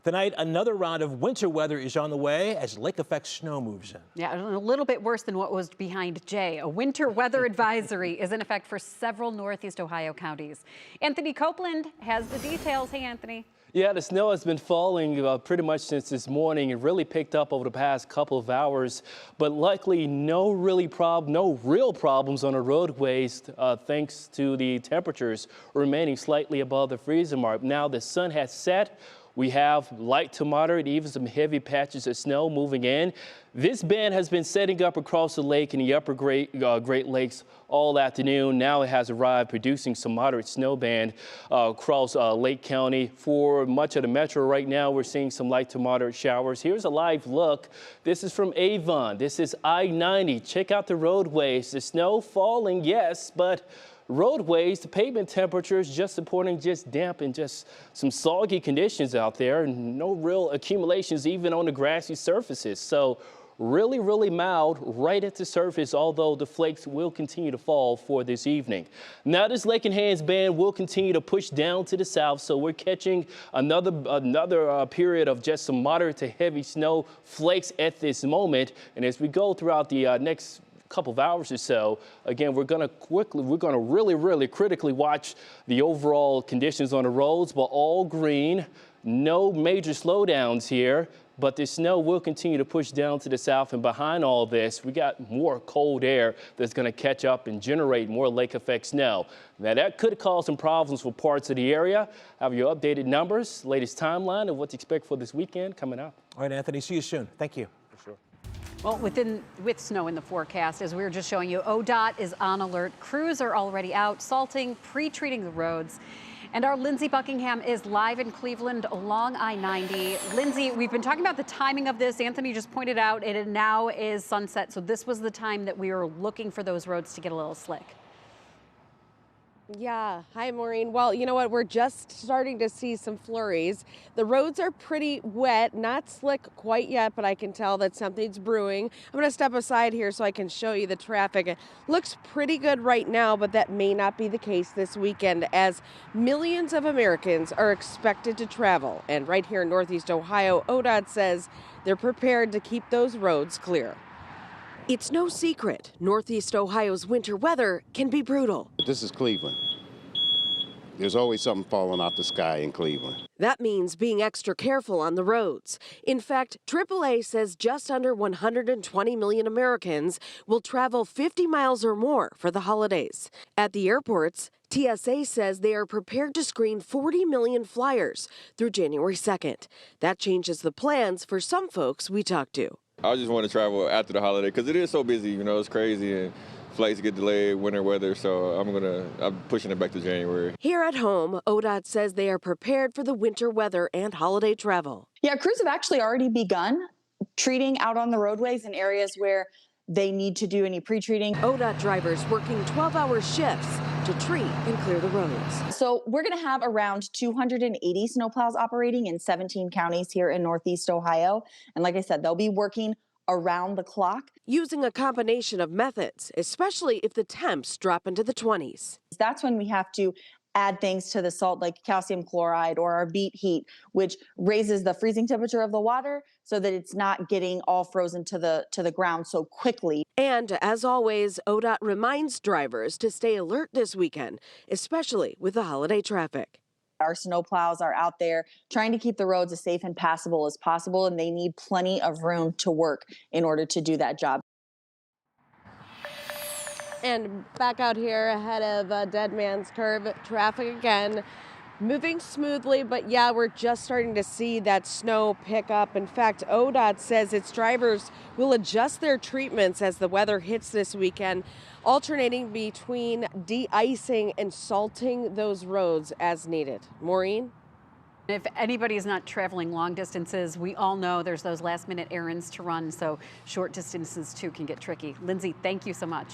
Tonight, another round of winter weather is on the way as lake effect snow moves in. Yeah, a little bit worse than what was behind Jay. A winter weather advisory is in effect for several Northeast Ohio counties. Anthony Copeland has the details. Hey, Anthony. Yeah, the snow has been falling pretty much since this morning. It really picked up over the past couple of hours, but luckily no real problems on the roadways thanks to the temperatures remaining slightly above the freezing mark. Now the sun has set. We have light to moderate, even some heavy patches of snow moving in. This band has been setting up across the lake in the upper Great Lakes all afternoon. Now it has arrived, producing some moderate snow band across Lake County. For much of the metro right now, we're seeing some light to moderate showers. Here's a live look. This is from Avon. This is I-90. Check out the roadways. The snow falling, yes, but roadways, the pavement temperatures just supporting just damp and just some soggy conditions out there, and no real accumulations even on the grassy surfaces. So really mild right at the surface, although the flakes will continue to fall for this evening. Now this Lake and Hands band will continue to push down to the south, so we're catching another period of just some moderate to heavy snow flakes at this moment. And as we go throughout the next couple of hours or so, again, we're going to really critically watch the overall conditions on the roads, but all green, no major slowdowns here. But the snow will continue to push down to the south, and behind all this, we got more cold air that's going to catch up and generate more lake effect snow. Now that could cause some problems for parts of the area. Have your updated numbers, latest timeline of what to expect for this weekend coming up. All right, Anthony, see you soon. Thank you. For sure. Well, with snow in the forecast, as we were just showing you, ODOT is on alert. Crews are already out salting, pre-treating the roads. And our Lindsay Buckingham is live in Cleveland along I-90. Lindsay, we've been talking about the timing of this. Anthony just pointed out it now is sunset. So this was the time that we were looking for those roads to get a little slick. Yeah. Hi, Maureen. Well, you know what? We're just starting to see some flurries. The roads are pretty wet, not slick quite yet, but I can tell that something's brewing. I'm going to step aside here so I can show you the traffic. It looks pretty good right now, but that may not be the case this weekend as millions of Americans are expected to travel. And right here in Northeast Ohio, ODOT says they're prepared to keep those roads clear. It's no secret, Northeast Ohio's winter weather can be brutal. This is Cleveland. There's always something falling out the sky in Cleveland. That means being extra careful on the roads. In fact, AAA says just under 120 million Americans will travel 50 miles or more for the holidays. At the airports, TSA says they are prepared to screen 40 million flyers through January 2nd. That changes the plans for some folks we talked to. I just want to travel after the holiday because it is so busy, you know, it's crazy and flights get delayed, winter weather, so I'm pushing it back to January. Here at home, ODOT says they are prepared for the winter weather and holiday travel. Yeah, crews have actually already begun treating out on the roadways in areas where they need to do any pre-treating. ODOT drivers working 12-hour shifts to treat and clear the roads. So we're going to have around 280 snowplows operating in 17 counties here in Northeast Ohio. And like I said, they'll be working around the clock. Using a combination of methods, especially if the temps drop into the 20s. That's when we have to add things to the salt like calcium chloride or our beet heat, which raises the freezing temperature of the water so that it's not getting all frozen to the ground so quickly. And as always, ODOT reminds drivers to stay alert this weekend, especially with the holiday traffic. Our snowplows are out there trying to keep the roads as safe and passable as possible, and they need plenty of room to work in order to do that job. And back out here ahead of Dead Man's Curve, traffic again moving smoothly, but yeah, we're just starting to see that snow pick up. In fact, ODOT says its drivers will adjust their treatments as the weather hits this weekend, alternating between de-icing and salting those roads as needed. Maureen? If anybody's not traveling long distances, we all know there's those last-minute errands to run, so short distances too can get tricky. Lindsay, thank you so much.